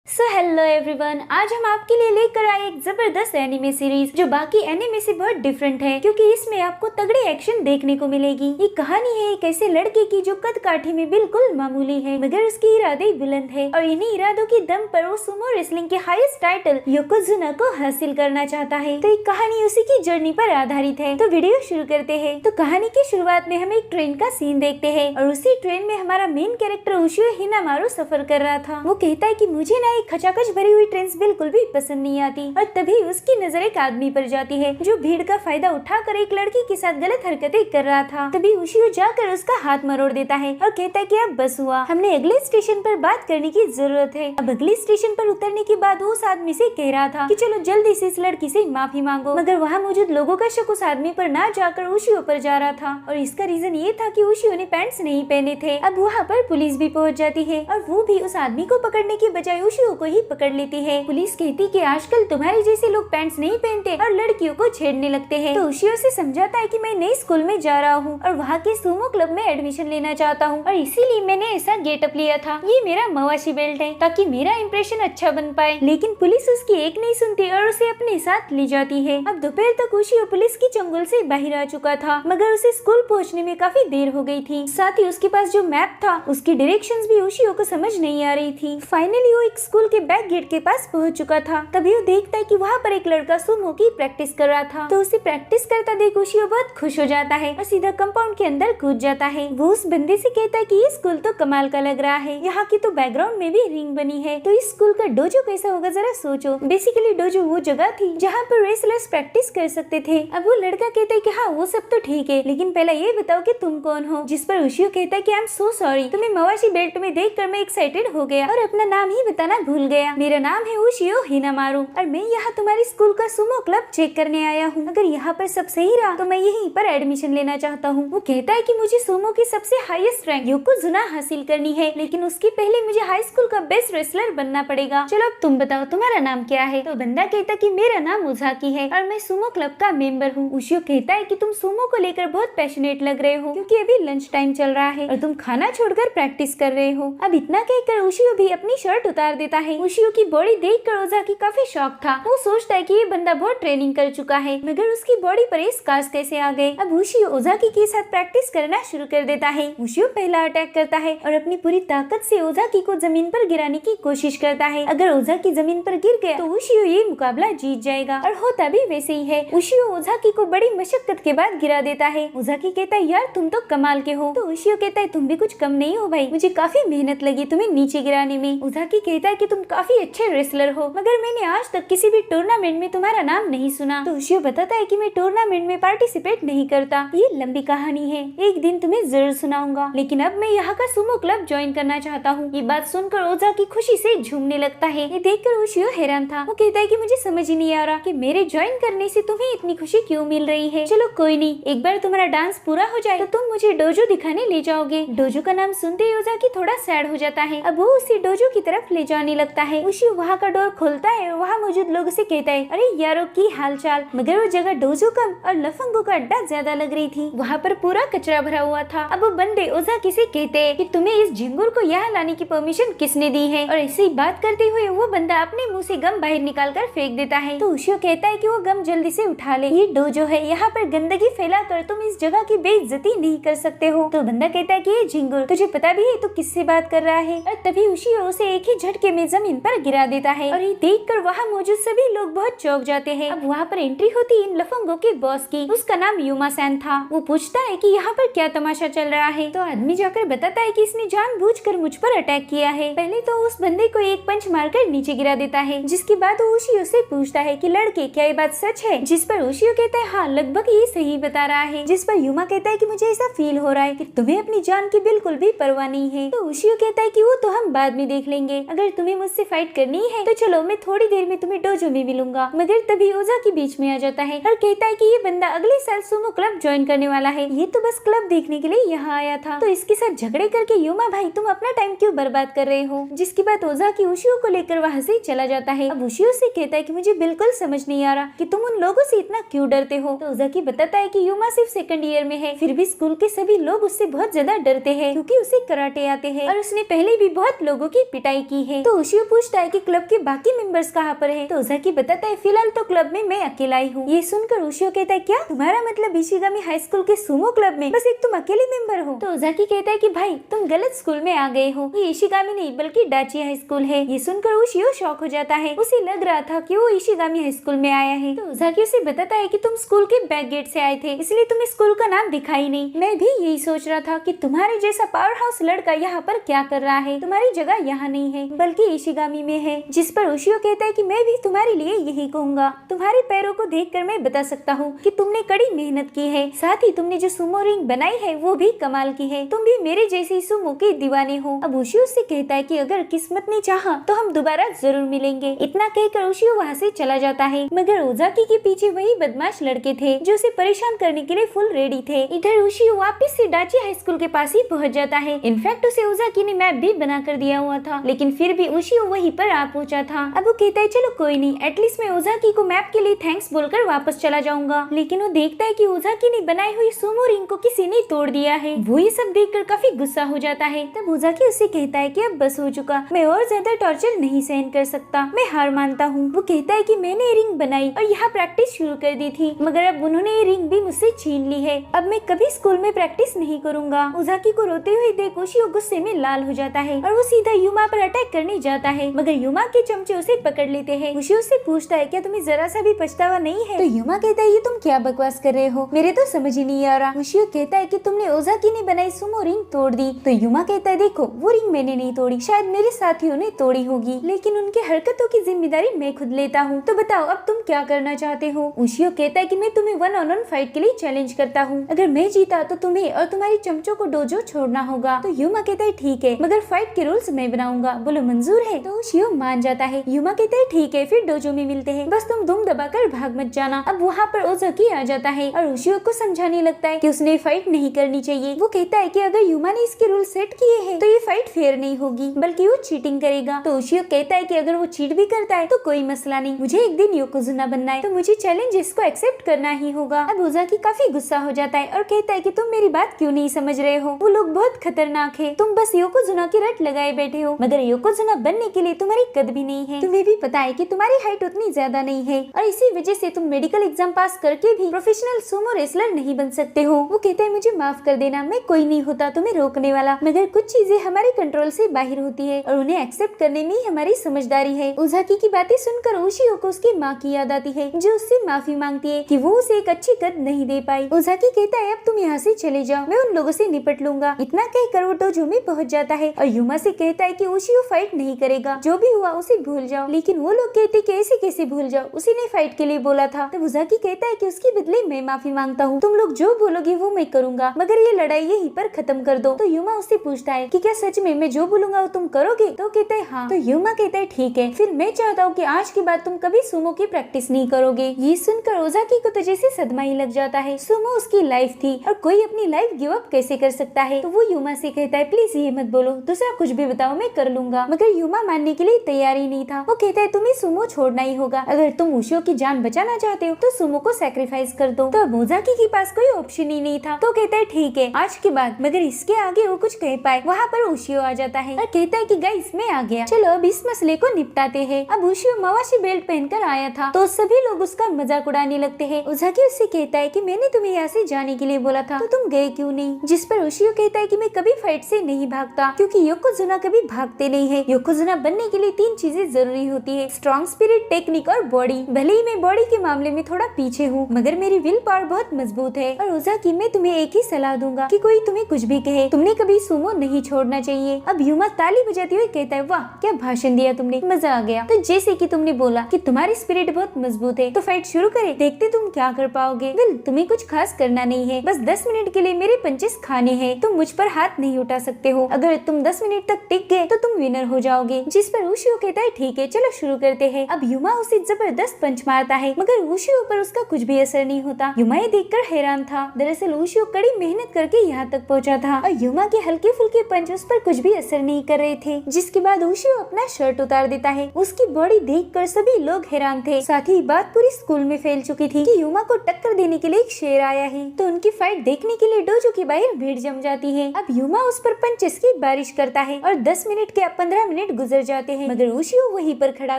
Hello everyone, आज हम आपके लिए लेकर आए एक जबरदस्त एनिमे सीरीज जो बाकी एनिमे से बहुत डिफरेंट है, क्योंकि इसमें आपको तगड़े एक्शन देखने को मिलेगी। ये कहानी है एक ऐसे लड़के की जो कद काठी में बिल्कुल मामूली है, मगर उसके इरादे बुलंद है और इन्हीं इरादों के दम पर वो सुमो रेसलिंग के हाईएस्ट टाइटल योकोजुना को हासिल करना चाहता है। तो ये कहानी उसी की जर्नी पर आधारित है। तो वीडियो शुरू करते हैं। तो कहानी की शुरुआत में हम एक ट्रेन का सीन देखते हैं और उसी ट्रेन में हमारा मेन कैरेक्टर उशियो हिनामारू सफर कर रहा था। वो कहता है कि मुझे ना एक खचाखच भरी हुई ट्रेन बिल्कुल भी पसंद नहीं आती, और तभी उसकी नजर एक आदमी पर जाती है जो भीड़ का फायदा उठाकर एक लड़की के साथ गलत हरकतें कर रहा था। तभी उशियो जाकर उसका हाथ मरोड़ देता है और कहता है कि अब बस हुआ, हमने अगले स्टेशन पर बात करने की जरूरत है। अब अगले स्टेशन पर उतरने के बाद वो उस आदमी से कह रहा था कि चलो जल्दी से इस लड़की से माफी मांगो, मगर वहाँ मौजूद लोगों का शक उस आदमी पर ना जाकर उशियो पर जा रहा था, और इसका रीजन ये था कि उशियो ने पैंट्स नहीं पहने थे। अब वहाँ पर पुलिस भी पहुँच जाती है और वो भी उस आदमी को पकड़ने की बजाय उशियो को ही पकड़ लेती है। पुलिस कहती कि आजकल तुम्हारे जैसे लोग पैंट्स नहीं पहनते और लड़कियों को छेड़ने लगते हैं। तो उशियो से समझाता है कि मैं नई स्कूल में जा रहा हूँ और वहाँ के सुमो क्लब में एडमिशन लेना चाहता हूँ, और इसीलिए मैंने ऐसा गेटअप लिया था। ये मेरा मवाशी बेल्ट है ताकि मेरा इंप्रेशन अच्छा बन पाए। लेकिन पुलिस उसकी एक नहीं सुनती और उसे अपने साथ ले जाती है। अब दोपहर तक उशियो पुलिस की चंगुल से बाहर आ चुका था, मगर उसे स्कूल पहुँचने में काफी देर हो गई थी। साथ ही उसके पास जो मैप था उसकी डायरेक्शंस भी उशियो को समझ नहीं आ रही थी। फाइनली वो एक स्कूल के बैक गेट के पास पहुंच चुका था। तभी वो देखता है कि वहाँ पर एक लड़का सुमो की प्रैक्टिस कर रहा था। तो उसे प्रैक्टिस करता देख उशियो बहुत खुश हो जाता है और सीधा कंपाउंड के अंदर कूद जाता है। वो उस बंदे से कहता है कि ये स्कूल तो कमाल का लग रहा है, यहाँ की तो बैकग्राउंड में भी रिंग बनी है, तो इस स्कूल का डोजो कैसा होगा जरा सोचो। बेसिकली डोजो वो जगह थी जहाँ पर रेसलर्स प्रैक्टिस कर सकते थे। अब वो लड़का कहता है कि हाँ वो सब तो ठीक है, लेकिन पहले ये बताओ कि तुम कौन हो। जिस पर उशियो कहता है कि आई एम सो सॉरी, तुम्हें मवाशी बेल्ट में देखकर मैं एक्साइटेड हो गया और अपना नाम ही बताना भूल गया। मेरा नाम है उशियो हिनामारू और मैं यहाँ तुम्हारी स्कूल का सुमो क्लब चेक करने आया हूँ। अगर यहाँ पर सब सही रहा तो मैं यहीं पर एडमिशन लेना चाहता हूँ। वो कहता है कि मुझे सुमो की सबसे हाईएस्ट रैंक योकोजुना हासिल करनी है, लेकिन उसके पहले मुझे हाई स्कूल का बेस्ट रेसलर बनना पड़ेगा। चलो अब तुम बताओ तुम्हारा नाम क्या है। तो बंदा कहता कि मेरा नाम उजाकी है और मैं सुमो क्लब का मेंबर हूँ। उशियो कहता है कि तुम सुमो को लेकर बहुत पैशनेट लग रहे हो, क्योंकि अभी लंच टाइम चल रहा है और तुम खाना छोड़कर प्रैक्टिस कर रहे हो। अब इतना कहकर उशियो भी अपनी शर्ट उतार देता है। उशियो की बॉडी देखकर उजाकी काफी शॉक था। वो सोचता है कि ये बंदा बहुत ट्रेनिंग कर चुका है, मगर उसकी बॉडी पर ये स्कार्स कैसे आ गए। अब उशियो ओजाकी के साथ प्रैक्टिस करना शुरू कर देता है। उशियो पहला अटैक करता है और अपनी पूरी ताकत से ओजाकी को जमीन पर गिराने की कोशिश करता है। अगर ओजाकी जमीन पर गिर गया तो उशियो ये मुकाबला जीत जाएगा, और होता भी वैसे ही है। उशियो ओजाकी को बड़ी मशक्कत के बाद गिरा देता है। ओजाकी कहता है यार तुम तो कमाल के हो। तो उशियो कहता है तुम भी कुछ कम नहीं हो भाई, मुझे काफी मेहनत लगी तुम्हें नीचे गिराने में। ओजाकी कहता है कि तुम काफी अच्छे रेसलर हो, मगर मैंने आज तक किसी भी टूर्नामेंट में तुम्हारा नाम नहीं सुना। तो उशियो बताता है कि मैं टूर्नामेंट में पार्टिसिपेट नहीं करता। ये लंबी कहानी है, एक दिन तुम्हें जरूर सुनाऊंगा, लेकिन अब मैं यहाँ का सुमो क्लब ज्वाइन करना चाहता हूँ। ये बात सुनकर ओजाकी खुशी से झूमने लगता है। ये देखकर उशियो हैरान था। वो कहता है कि मुझे समझ ही नहीं आ रहा कि मेरे ज्वाइन करने से तुम्हें इतनी खुशी क्यों मिल रही है। चलो कोई नहीं, एक बार तुम्हारा डांस पूरा हो जाए तो तुम मुझे डोजो दिखाने ले जाओगे। डोजो का नाम सुनते ही ओजाकी थोड़ा सैड हो जाता है। अब वो उसे डोजो की तरफ ले जाने लगता है। उशियो वहाँ का डोर खोलता है और वहाँ मौजूद लोगों से कहता है अरे यारों की हालचाल, मगर वो जगह डोजो कम और लफंगों का अड्डा ज्यादा लग रही थी। वहाँ पर पूरा कचरा भरा हुआ था। अब वो बंदे ओजाकी से कहते हैं कि तुम्हें इस झिंगुर को यहाँ लाने की परमिशन किसने दी है। और ऐसी बात करते हुए वो बंदा अपने मुंह से गम बाहर निकाल कर फेंक देता है। तो उशियो कहता है कि वो गम जल्दी से उठा ले, ये डोजो है, यहाँ पर गंदगी फैलाकर तुम इस जगह की बेइज्जती नहीं कर सकते हो। तो बंदा कहता है कि ये झिंगुर तुझे पता भी है तो किससे बात कर रहा है। और तभी उशियो उसे एक ही झटके में जमीन पर गिरा देता है, और ये देखकर वहाँ मौजूद सभी लोग बहुत चौंक जाते हैं। अब वहाँ पर एंट्री होती इन लफंगों के बॉस की। उसका नाम युमा सैन था। वो पूछता है कि यहाँ पर क्या तमाशा चल रहा है। तो आदमी जाकर बताता है कि इसने जानबूझकर मुझ पर अटैक किया है। पहले तो उस बंदे को एक पंच मारकर नीचे गिरा देता है, जिसके बाद वो उशियो से पूछता है कि लड़के क्या ये बात सच है। जिस पर उशियो कहता है हाँ लगभग ये सही बता रहा है। जिस पर युमा कहता है कि मुझे ऐसा फील हो रहा है कि तुम्हें अपनी जान की बिल्कुल भी परवाह नहीं है। तो उशियो कहता है कि वो तो हम बाद में देख लेंगे, अगर तुम्हें मुझसे फाइट करनी है तो चलो मैं थोड़ी देर में तुम्हें डोजो में मिलूंगा। मगर तभी ओजाकी बीच में आ जाता है और कहता है कि ये बंदा अगले साल सुमो क्लब ज्वाइन करने वाला है, ये तो बस क्लब देखने के लिए यहाँ आया था। तो इसके साथ झगड़े करके युमा भाई तुम अपना टाइम क्यों बर्बाद कर रहे हो। जिसके बाद ओजाकी उशियो को लेकर वहाँ से चला जाता है। अब उशियो से कहता है कि मुझे बिल्कुल समझ नहीं आ रहा कि तुम उन लोगों से इतना क्यों डरते हो। तो ओजाकी बताता है कि युमा सिर्फ सेकंड ईयर में है, फिर भी स्कूल के सभी लोग उससे बहुत ज्यादा डरते हैं क्योंकि उसे कराटे आते हैं और उसने पहले भी बहुत लोगों की पिटाई की है। तो उशियो पूछता है कि क्लब के बाकी मेंबर्स कहाँ पर है। तो ओजाकी बताता है फिलहाल तो क्लब में मैं अकेला ही हूँ। ये सुनकर उशियो कहता है क्या तुम्हारा मतलब इशिगामी हाई स्कूल के सुमो क्लब में बस एक तुम अकेले मेंबर हो। तो ओजाकी कहता है कि भाई तुम गलत स्कूल में आ गए हो, ये इशिगामी नहीं बल्कि डाची हाई स्कूल है। ये सुनकर उशियो शॉक हो जाता है, उसे लग रहा था कि वो इशिगामी हाई स्कूल में आया है। तो ओजाकी उसे बताता है कि तुम स्कूल के बैक गेट से आए थे, इसलिए तुम्हें स्कूल का नाम दिखा ही नहीं। मैं भी यही सोच रहा था कि तुम्हारे जैसा पावर हाउस लड़का यहाँ पर क्या कर रहा है, तुम्हारी जगह यहाँ नहीं है बल्कि इशिगामी में है। जिस पर उशियो कहता है कि मैं भी तुम्हारे लिए यही कहूँगा, तुम्हारे पैरों को देखकर मैं बता सकता हूँ कि तुमने कड़ी मेहनत की है, साथ ही तुमने जो सुमो रिंग बनाई है वो भी कमाल की है, तुम भी मेरे जैसे सुमो के दीवाने हो। अब उशियो से कहता है कि अगर किस्मत ने चाहा तो हम दोबारा जरूर मिलेंगे। इतना कहकर उशियो वहाँ से चला जाता है, मगर ओजाकी के पीछे वही बदमाश लड़के थे जो उसे परेशान करने के लिए फुल रेडी थे। इधर उशियो वापस से डाची हाई स्कूल के पास ही पहुँच जाता है। इनफैक्ट उसे ओजाकी ने मैप भी बना कर दिया हुआ था, लेकिन फिर भी उशियो वहीं पर आ पहुंचा था। अब वो कहता है चलो कोई नहीं, एटलीस्ट मैं ओजाकी को मैप के लिए थैंक्स बोलकर वापस चला जाऊंगा। लेकिन वो देखता है कि ओजाकी ने बनाई हुई सुमो रिंग को किसी ने तोड़ दिया है। वो ये सब देखकर काफी गुस्सा हो जाता है। तब ओजाकी उससे कहता है कि अब बस हो चुका, मैं और ज्यादा टॉर्चर नहीं सहन कर सकता, मैं हार मानता हूँ। वो कहता है कि मैंने ये रिंग बनाई और यहाँ प्रैक्टिस शुरू कर दी थी, मगर अब उन्होंने ये रिंग भी मुझसे छीन ली है। अब मैं कभी स्कूल में प्रैक्टिस नहीं करूंगा। ओजाकी को रोते हुए देख उशियो गुस्से में लाल हो जाता है और वो सीधा युमा पर अटैक करने जाता है, मगर युमा के चमचे उसे पकड़ लेते हैं। उशियो से पूछता है क्या तुम्हें जरा सा भी पछतावा नहीं है? तो युमा कहता है ये तुम क्या बकवास कर रहे हो, मेरे तो समझ ही नहीं आ रहा। उशियो कहता है कि तुमने ओजाकी ने बनाई सुमो रिंग तोड़ दी। तो युमा कहता है देखो वो रिंग मैंने नहीं तोड़ी, शायद मेरे साथियों ने तोड़ी होगी, लेकिन उनके हरकतों की जिम्मेदारी मैं खुद लेता हूँ। तो बताओ अब तुम क्या करना चाहते हो? उशियो कहता है कि मैं तुम्हें 1-on-1 फाइट के लिए चैलेंज करता हूँ, अगर मैं जीता तो तुम्हें और तुम्हारी चमचों को डोजो छोड़ना होगा। तो युमा कहता है ठीक है, मगर फाइट के रूल्स मैं बनाऊंगा, बोलो मंजूर है? तो उशियो मान जाता है। युमा कहता है ठीक है, फिर डोजो में मिलते हैं, बस तुम दुम दबाकर भाग मत जाना। अब वहाँ पर ओजाकी आ जाता है और उशियो को समझाने लगता है कि उसने फाइट नहीं करनी चाहिए। वो कहता है कि अगर युमा ने इसके रूल सेट किए हैं तो ये फाइट फेयर नहीं होगी, बल्कि वो चीटिंग करेगा। तो उशियो कहता है कि अगर वो चीट भी करता है तो कोई मसला नहीं, मुझे एक दिन योकोजुना बनना है, तो मुझे चैलेंजेस को एक्सेप्ट करना ही होगा। अब ओजाकी काफी गुस्सा हो जाता है और कहता है कि तुम मेरी बात क्यों नहीं समझ रहे हो, वो लोग बहुत खतरनाक है, तुम बस योकोजुना की रट लगाए बैठे हो, मगर योकोजुना बनने के लिए तुम्हारी कद भी नहीं है। तुम्हें भी पता है कि तुम्हारी हाइट उतनी ज्यादा नहीं है और इसी वजह से तुम मेडिकल एग्जाम पास करके भी प्रोफेशनल सुमो रेसलर नहीं बन सकते हो। वो कहता है मुझे माफ कर देना, मैं कोई नहीं होता तुम्हें रोकने वाला, मगर कुछ चीजें हमारे कंट्रोल से बाहर होती है और उन्हें एक्सेप्ट करने में ही हमारी समझदारी है। ओजाकी की बातें सुनकर उशियो को उसकी माँ की याद आती है, जो उससे माफी मांगती है कि वो उसे एक अच्छी कद नहीं दे पाई। ओजाकी कहता है अब तुम यहाँ से चले जाओ, मैं उन लोगों से निपट लूंगा। इतना कहकर वो डोजो में पहुँच जाता है और युमा से कहता है कि उशियो फाइट नहीं करेगा, जो भी हुआ उसे भूल जाओ। लेकिन वो लोग कहते कि ऐसे कैसे भूल जाओ, उसी ने फाइट के लिए बोला था। तो ओजाकी कहता है कि उसके बदले मैं माफी मांगता हूँ, तुम लोग जो बोलोगे वो मैं करूंगा, मगर ये लड़ाई यहीं पर खत्म कर दो। तो युमा उससे पूछता है कि क्या सच में मैं जो बोलूंगा वो तुम करोगे? तो कहता है हाँ। तो युमा कहता है ठीक है, फिर मैं चाहता हूँ कि आज के बाद तुम कभी सुमो की प्रैक्टिस नहीं करोगे। ये सुनकर ओजाकी को तो जैसे सदमा ही लग जाता है, सुमो उसकी लाइफ थी और कोई अपनी लाइफ गिव अप कैसे कर सकता है। तो वो युमा से कहता है प्लीज ये मत बोलो, दूसरा कुछ भी बताओ मैं कर लूंगा, मगर युमा मानने के लिए तैयार ही नहीं था। वो कहता है तुम्हें सुमो छोड़ना ही होगा, अगर तुम उशियो की जान बचाना चाहते हो तो सुमो को सैक्रिफाइस कर दो। तो ओजाकी के पास कोई ऑप्शन ही नहीं था। तो कहता है ठीक है आज के बाद, मगर इसके आगे वो कुछ कह पाए वहाँ पर उशियो आ जाता है और कहता है कि गाइस मैं आ गया, चलो अब इस मसले को निपटाते हैं। अब उशियो मवाशी बेल्ट पहनकर आया था तो सभी लोग उसका मजाक उड़ाने लगते हैं। ओजाकी उससे कहता है कि मैंने तुम्हें यहाँ से जाने के लिए बोला था तो तुम गए क्यों नहीं? जिस पर उशियो कहता है कि मैं कभी फाइट से नहीं भागता, क्योंकि योकोजुना कभी भागते नहीं है। योकोजुना बनने के लिए 3 चीजें जरूरी होती है, स्ट्रॉन्ग स्पिरिट, टेक्निक और बॉडी। भले ही मैं बॉडी के मामले में थोड़ा पीछे हूँ, मगर मेरी विल पावर बहुत मजबूत है। और ओजाकी मैं तुम्हें एक ही सलाह दूंगा कि कोई तुम्हें कुछ भी कहे, तुमने कभी सुमो नहीं छोड़ना चाहिए। अब युमा ताली बजाते हुए कहता है वाह क्या भाषण दिया तुमने, मजा आ गया। तो जैसे कि तुमने बोला कि तुम्हारी स्पिरिट बहुत मजबूत है, तो फाइट शुरू करें, देखते तुम क्या कर पाओगे। वेल तुम्हें कुछ खास करना नहीं है, बस 10 मिनट के लिए मेरे पंचेस खाने हैं, तुम मुझ पर हाथ नहीं उठा सकते हो, अगर तुम 10 मिनट तक टिक गए तो तुम विनर हो जाओगे। जिस पर उशियो कहता है ठीक है चलो शुरू करते हैं। अब युमा उसे जबरदस्त पंच मारता है, मगर उशियो पर उसका कुछ भी असर नहीं होता। युमा ये देखकर हैरान था, दरअसल उशियो कड़ी मेहनत करके यहाँ तक पहुँचा था और युमा के हल्के फुल्के पंच उस पर कुछ भी असर नहीं कर रहे थे। जिसके बाद उशियो अपना शर्ट उतार देता है। उसकी बॉडी देखकर सभी लोग हैरान थे, साथ ही बात पूरी स्कूल में फैल चुकी थी कि युमा को टक्कर देने के लिए एक शेर आया है। तो उनकी फाइट देखने के लिए डोजो के बाहर भीड़ जम जाती है। अब युमा उस पर पंचेस की बारिश करता है और 10 मिनट के 15 मिनट मिनट गुजर जाते हैं मगर उशियो वहीं पर खड़ा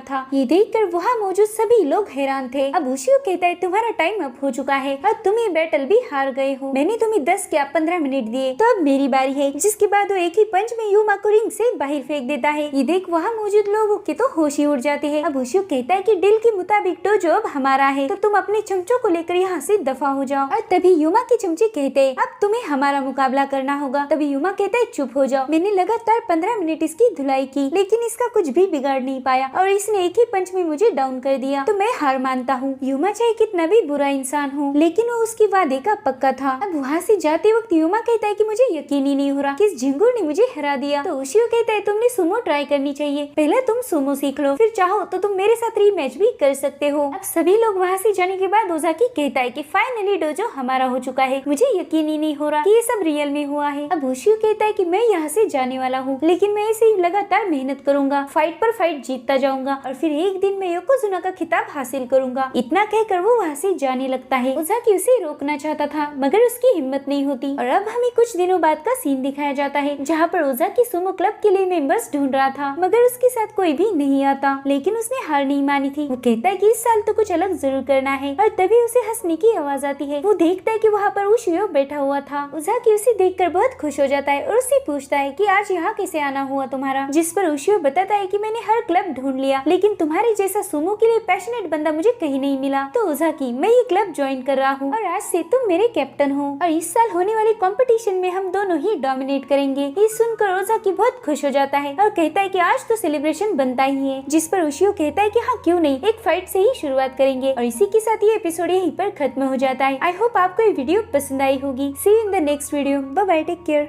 था। ये देखकर वहाँ मौजूद सभी लोग हैरान थे। अब उशियो कहता है तुम्हारा टाइम अप हो चुका है और तुम ये बैटल भी हार गए हो। मैंने तुम्हें 10 क्या 15 मिनट दिए, तो अब मेरी बारी है। जिसके बाद वो एक ही पंच में युमा को रिंग से बाहर फेंक देता है। ये देख वहाँ मौजूद लोगों के तो होश ही उड़ जाते हैं। अब उशियो कहता है कि डील के मुताबिक डोजो अब हमारा है, तो तुम अपने चमचों को लेकर यहाँ से दफा हो जाओ। और तभी युमा के चमचे कहते हैं अब तुम्हें हमारा मुकाबला करना होगा। तभी युमा कहता है चुप हो जाओ, मैंने लगातार 15 मिनट इसकी धुलाई की लेकिन इसका कुछ भी बिगाड़ नहीं पाया और इसने एक ही पंच में मुझे डाउन कर दिया, तो मैं हार मानता हूँ। युमा चाहे कितना भी बुरा इंसान हो लेकिन वो उसकी वादे का पक्का था। अब वहाँ से जाते वक्त युमा कहता है कि मुझे यकीन ही नहीं हो रहा कि इस झिंगुर ने मुझे हरा दिया। तो उशियो कहता है तुमने सुमो ट्राई करनी चाहिए, पहले तुम सुमो सीख लो, फिर चाहो तो तुम मेरे साथ रीमैच भी कर सकते हो। अब सभी लोग वहाँ से जाने के बाद ओजाकी कहता है कि फाइनली डोजो हमारा हो चुका है, मुझे यकीन ही नहीं हो रहा कि ये सब रियल में हुआ है। अब उशियो कहता है कि मैं यहाँ से जाने वाला हूँ लेकिन मैं ऐसे ही लगातार मेहनत करूंगा, फाइट पर फाइट जीतता जाऊंगा और फिर एक दिन मैं योकोजुना का खिताब हासिल करूंगा। इतना कहकर वो वहाँ से जाने लगता है। ओजाकी उसे रोकना चाहता था मगर उसकी हिम्मत नहीं होती। और अब हमें कुछ दिनों बाद का सीन दिखाया जाता है जहाँ पर ओजाकी सुमो क्लब के लिए मेंबर्स ढूंढ रहा था मगर उसके साथ कोई भी नहीं आता, लेकिन उसने हार नहीं मानी थी। वो कहता है कि इस साल तो कुछ अलग जरूर करना है और तभी उसे हंसने की आवाज आती है। वो देखता है कि वहाँ पर उशियो बैठा हुआ था। ओजाकी उसे देखकर बहुत खुश हो जाता है और उससे पूछता है कि आज यहाँ कैसे आना हुआ तुम्हारा, जिस पर उशियो बताता है कि मैंने हर क्लब ढूंढ लिया लेकिन तुम्हारे जैसा सुमो के लिए पैशनेट बंदा मुझे कहीं नहीं मिला। तो ओजाकी मैं ये क्लब ज्वाइन कर रहा हूँ और आज से तुम मेरे कैप्टन हो और इस साल होने वाले कंपटीशन में हम दोनों ही डोमिनेट करेंगे। ये सुनकर ओजाकी बहुत खुश हो जाता है और कहता है कि आज तो सेलिब्रेशन बनता ही है, जिस पर उशियो कहता है कि हाँ क्यों नहीं, एक फाइट से ही शुरुआत करेंगे। और इसी के साथ ये एपिसोड यहीं पर खत्म हो जाता है। आई होप आपको ये वीडियो पसंद आई होगी। See you in the next video. Bye bye, take care.